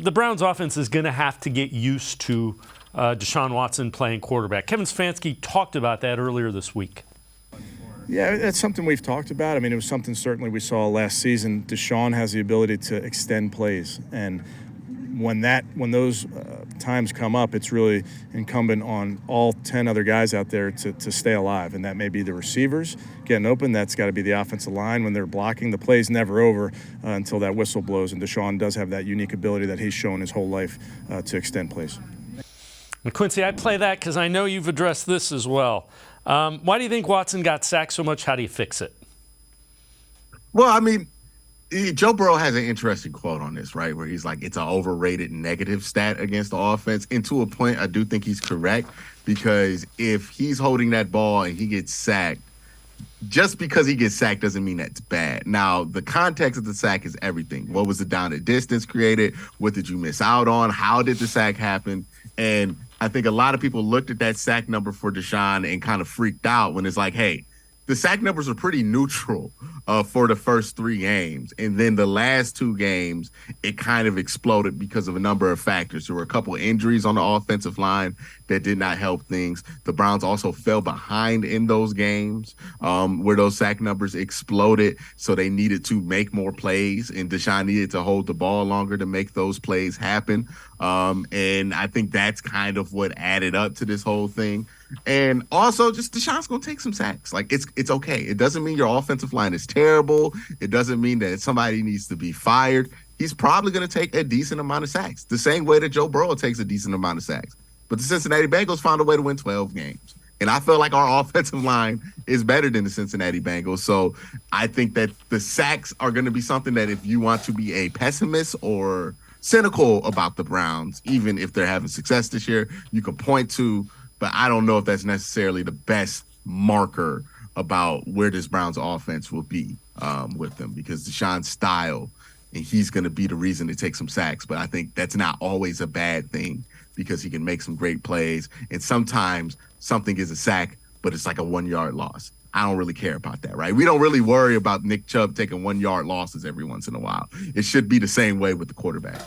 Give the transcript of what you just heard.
the Browns offense is going to have to get used to Deshaun Watson playing quarterback. Kevin Stefanski talked about that earlier this week. Yeah, that's something we've talked about. I mean, it was something certainly we saw last season. Deshaun has the ability to extend plays, and when those times come up, it's really incumbent on all 10 other guys out there to stay alive, and that may be the receivers getting open. That's got to be the offensive line when they're blocking. The play's never over until that whistle blows, and Deshaun does have that unique ability that he's shown his whole life to extend plays. And Quincy, I play that because I know you've addressed this as well. Why do you think Watson got sacked so much? How do you fix it? Well, I mean, Joe Burrow has an interesting quote on this, right, where he's like, it's an overrated negative stat against the offense. And to a point, I do think he's correct, because if he's holding that ball and he gets sacked, just because he gets sacked doesn't mean that's bad. Now, the context of the sack is everything. What was the down and distance created? What did you miss out on? How did the sack happen? And I think a lot of people looked at that sack number for Deshaun and kind of freaked out when it's like, hey, the sack numbers are pretty neutral for the first 3 games. And then the last 2 games, it kind of exploded because of a number of factors. There were a couple of injuries on the offensive line that did not help things. The Browns also fell behind in those games where those sack numbers exploded. So they needed to make more plays, and Deshaun needed to hold the ball longer to make those plays happen. And I think that's kind of what added up to this whole thing. And also, just Deshaun's going to take some sacks. Like, it's okay. It doesn't mean your offensive line is terrible. It doesn't mean that somebody needs to be fired. He's probably going to take a decent amount of sacks, the same way that Joe Burrow takes a decent amount of sacks. But the Cincinnati Bengals found a way to win 12 games. And I feel like our offensive line is better than the Cincinnati Bengals. So I think that the sacks are going to be something that, if you want to be a pessimist or cynical about the Browns, even if they're having success this year, you can point to. But I don't know if that's necessarily the best marker about where this Browns offense will be with them, because Deshaun's style, and he's going to be the reason to take some sacks. But I think that's not always a bad thing, because he can make some great plays. And sometimes something is a sack, but it's like a 1-yard loss. I don't really care about that, right? We don't really worry about Nick Chubb taking 1-yard losses every once in a while. It should be the same way with the quarterback.